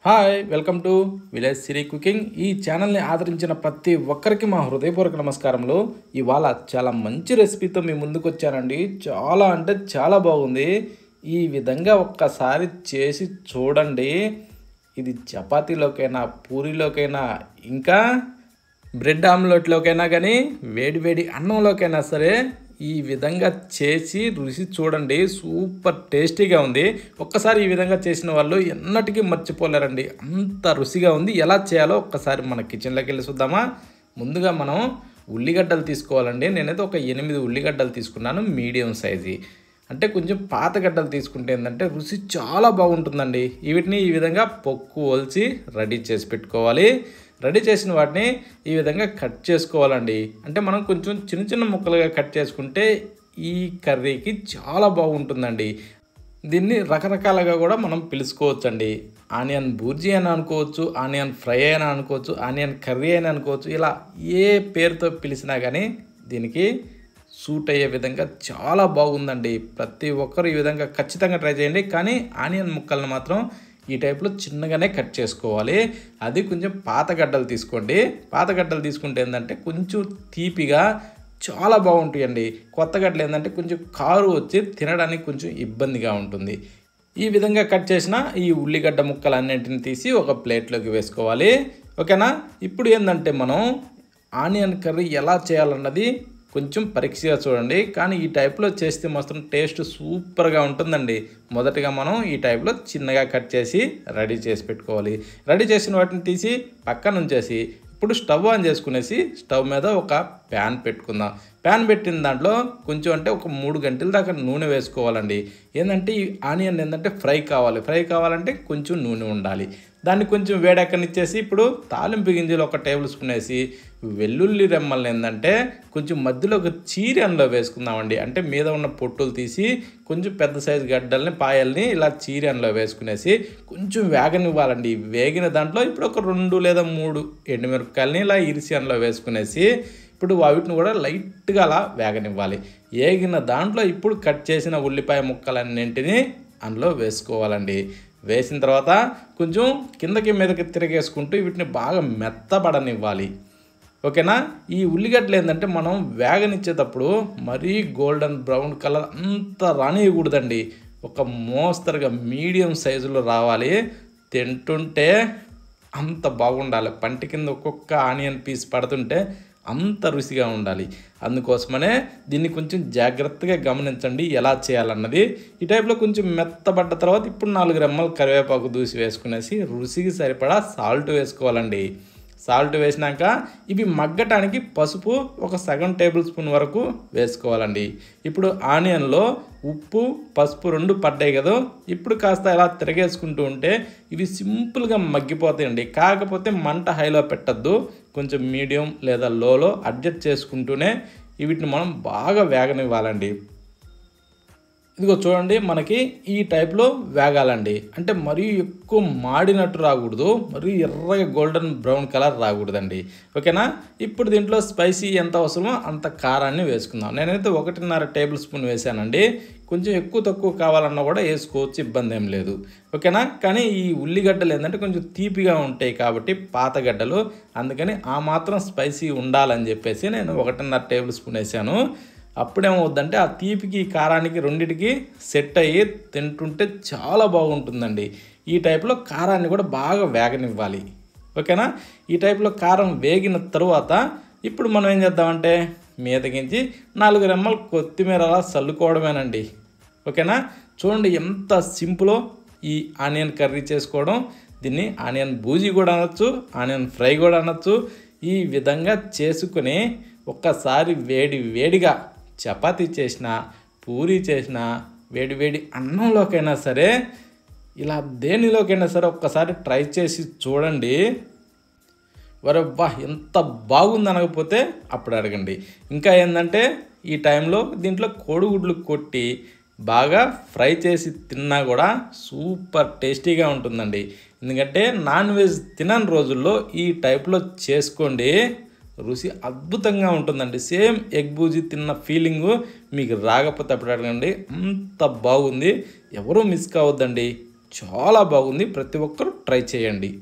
Hi welcome to village Siri cooking. ఈ ఛానల్ని ఆదరించిన ప్రతి ఒక్కరికి మా హృదయపూర్వక నమస్కారములు. ఇవాళ చాలా మంచి రెసిపీతో మీ ముందుకు వచ్చానండి. చాలా అంటే చాలా బాగుంది. ఈ విధంగా ఒక్కసారి చేసి చూడండి. ఇది చపాతీలోకైనా పూరీలోకైనా ఇంకా బ్రెడ్ ఆమ్లెట్లోకైనా కానీ వేడి అన్నంలోకైనా సరే ఈ విధంగా చేసి రుచి చూడండి. సూపర్ టేస్టీగా ఉంది. ఒక్కసారి ఈ విధంగా చేసిన వాళ్ళు ఎన్నటికీ మర్చిపోలేరండి. అంత రుచిగా ఉంది. ఎలా చేయాలో ఒక్కసారి మన కిచెన్లోకి వెళ్ళి చూద్దామా. ముందుగా మనం ఉల్లిగడ్డలు తీసుకోవాలండి. నేనైతే ఒక 8 ఉల్లిగడ్డలు తీసుకున్నాను, మీడియం సైజు. అంటే కొంచెం పాత గడ్డలు తీసుకుంటే ఏంటంటే రుచి చాలా బాగుంటుందండి. వీటిని ఈ విధంగా పొక్కు ఒలిచి రెడీ చేసి పెట్టుకోవాలి. రెడీ చేసిన వాటిని ఈ విధంగా కట్ చేసుకోవాలండి. అంటే మనం కొంచెం చిన్న ముక్కలుగా కట్ చేసుకుంటే ఈ కర్రీకి చాలా బాగుంటుందండి. దీన్ని రకరకాలుగా కూడా మనం పిలుచుకోవచ్చండి. ఆనియన్ బూర్జీ అని అనుకోవచ్చు, ఆనియన్ ఫ్రై అయినా అనుకోవచ్చు, ఆనియన్ కర్రీ అయినా అనుకోవచ్చు. ఇలా ఏ పేరుతో పిలిచినా కానీ దీనికి సూట్ అయ్యే విధంగా చాలా బాగుందండి. ప్రతి ఒక్కరు ఈ విధంగా ఖచ్చితంగా ట్రై చేయండి. కానీ ఆనియన్ ముక్కలను మాత్రం ఈ టైప్లో చిన్నగానే కట్ చేసుకోవాలి. అది కొంచెం పాత గడ్డలు తీసుకోండి. పాత గడ్డలు తీసుకుంటే ఏంటంటే కొంచెం తీపిగా చాలా బాగుంటాయండి. కొత్త గడ్డలు ఏంటంటే కొంచెం కారు వచ్చి తినడానికి కొంచెం ఇబ్బందిగా ఉంటుంది. ఈ విధంగా కట్ చేసిన ఈ ఉల్లిగడ్డ ముక్కలన్నింటిని తీసి ఒక ప్లేట్లోకి వేసుకోవాలి. ఓకేనా. ఇప్పుడు ఏంటంటే మనం ఆనియన్ కర్రీ ఎలా చేయాలన్నది కొంచెం పరీక్షగా చూడండి. కానీ ఈ టైప్లో చేస్తే మాత్రం టేస్ట్ సూపర్గా ఉంటుందండి. మొదటగా మనం ఈ టైప్లో చిన్నగా కట్ చేసి రెడీ చేసి పెట్టుకోవాలి. రెడీ చేసిన వాటిని తీసి పక్కన ఉంచేసి ఇప్పుడు స్టవ్ ఆన్ చేసుకునేసి స్టవ్ మీద ఒక ప్యాన్ పెట్టుకుందాం. ప్యాన్ పెట్టిన దాంట్లో కొంచెం అంటే ఒక 3 గంటల దాకా నూనె వేసుకోవాలండి. ఏంటంటే ఈ ఆనియన్ ఏంటంటే ఫ్రై కావాలంటే కొంచెం నూనె ఉండాలి. దాన్ని కొంచెం వేడెక్కనిచ్చేసి ఇప్పుడు తాలింపు గింజలు ఒక టేబుల్ స్పూన్ వేసి వెల్లుల్లి రెమ్మల్ని ఏంటంటే కొంచెం మధ్యలో ఒక చీరన్లో వేసుకుందామండి. అంటే మీద ఉన్న పొట్టులు తీసి కొంచెం పెద్ద సైజు గడ్డల్ని పాయల్ని ఇలా చీరన్లో వేసుకునేసి కొంచెం వేగనివ్వాలండి. వేగిన దాంట్లో ఇప్పుడు ఒక 2 లేదా 3 ఎండుమిరపకాయలని ఇలా ఇరిసియన్లో వేసుకునేసి ఇప్పుడు వాటిని కూడా లైట్గా అలా వేగనివ్వాలి. వేగిన దాంట్లో ఇప్పుడు కట్ చేసిన ఉల్లిపాయ ముక్కలన్నింటినీ అందులో వేసుకోవాలండి. వేసిన తర్వాత కొంచెం కిందకి మీదకి తిరగేసుకుంటూ వీటిని బాగా మెత్తబడనివ్వాలి. ఓకేనా. ఈ ఉల్లిగడ్డలు ఏంటంటే మనం వేగనిచ్చేటప్పుడు మరీ గోల్డెన్ బ్రౌన్ కలర్ అంత రానియకూడదండి. ఒక మోస్తరుగా మీడియం సైజులో రావాలి. తింటుంటే అంత బాగుండాలి. పంటి కింద ఒక్కొక్క ఆనియన్ పీస్ పడుతుంటే అంత రుచిగా ఉండాలి. అందుకోసమనే దీన్ని కొంచెం జాగ్రత్తగా గమనించండి ఎలా చేయాలన్నది. ఈ టైప్లో కొంచెం మెత్తబడ్డ తర్వాత ఇప్పుడు 4 రెమ్మలు కరివేపాకు దూసి వేసుకునేసి రుచికి సరిపడా సాల్ట్ వేసుకోవాలండి. సాల్ట్ వేసినాక ఇవి మగ్గటానికి పసుపు ఒక సగం టేబుల్ స్పూన్ వరకు వేసుకోవాలండి. ఇప్పుడు ఆనియన్లో ఉప్పు పసుపు 2 పడ్డాయి కదా. ఇప్పుడు కాస్త ఇలా తిరగేసుకుంటూ ఉంటే ఇవి సింపుల్గా మగ్గిపోతాయండి. కాకపోతే మంట హైలో పెట్టద్దు, కొంచెం మీడియం లేదా లోలో అడ్జస్ట్ చేసుకుంటూనే వీటిని మనం బాగా వేగనివ్వాలండి. ఇదిగో చూడండి, మనకి ఈ టైప్లో వేగాలండి. అంటే మరీ ఎక్కువ మాడినట్టు రాకూడదు, మరీ ఎర్రగా గోల్డెన్ బ్రౌన్ కలర్ రాకూడదండి. ఓకేనా. ఇప్పుడు దీంట్లో స్పైసీ ఎంత అవసరమో అంత కారాన్ని వేసుకుందాం. నేనైతే 1.5 టేబుల్ స్పూన్ వేసానండి. కొంచెం ఎక్కువ తక్కువ కావాలన్నా కూడా వేసుకోవచ్చు, ఇబ్బంది ఏం లేదు. ఓకేనా. కానీ ఈ ఉల్లిగడ్డలు ఏంటంటే కొంచెం తీపిగా ఉంటాయి కాబట్టి పాత గడ్డలు, అందుకని ఆ మాత్రం స్పైసీ ఉండాలని చెప్పేసి నేను 1.5 టేబుల్ స్పూన్ వేసాను. అప్పుడేమవుద్దంటే ఆ తీపికి కారానికి రెండిటికి సెట్ అయ్యి తింటుంటే చాలా బాగుంటుందండి. ఈ టైప్లో కారాన్ని కూడా బాగా వేగనివ్వాలి. ఓకేనా. ఈ టైప్లో కారం వేగిన తరువాత ఇప్పుడు మనం ఏం చేద్దామంటే మీదకించి 4 రెమ్మలు కొత్తిమీర అలా చల్లుకోవడమేనండి. ఓకేనా. చూడండి ఎంత సింపులో ఈ ఆనియన్ కర్రీ చేసుకోవడం. దీన్ని ఆనియన్ బూజీ కూడా అనొచ్చు, ఆనియన్ ఫ్రై కూడా అనొచ్చు. ఈ విధంగా చేసుకుని ఒక్కసారి వేడిగా చపాతీ చేసినా పూరీ చేసినా వేడి అన్నంలోకైనా సరే ఇలా దేనిలోకైనా సరే ఒక్కసారి ట్రై చేసి చూడండి. వరబ్బా ఎంత బాగుంది అనకపోతే అప్పుడు అడగండి. ఇంకా ఏంటంటే ఈ టైంలో దీంట్లో కోడిగుడ్లు కొట్టి బాగా ఫ్రై చేసి తిన్నా కూడా సూపర్ టేస్టీగా ఉంటుందండి. ఎందుకంటే నాన్ వెజ్ తినని రోజుల్లో ఈ టైప్లో చేసుకోండి, రుచి అద్భుతంగా ఉంటుందండి. సేమ్ ఎగ్ బూజీ తిన్న ఫీలింగు మీకు రాకపోతే అప్పుడు అడగండి. అంత బాగుంది, ఎవరూ మిస్ కావద్దండి. చాలా బాగుంది. ప్రతి ఒక్కరు ట్రై చేయండి.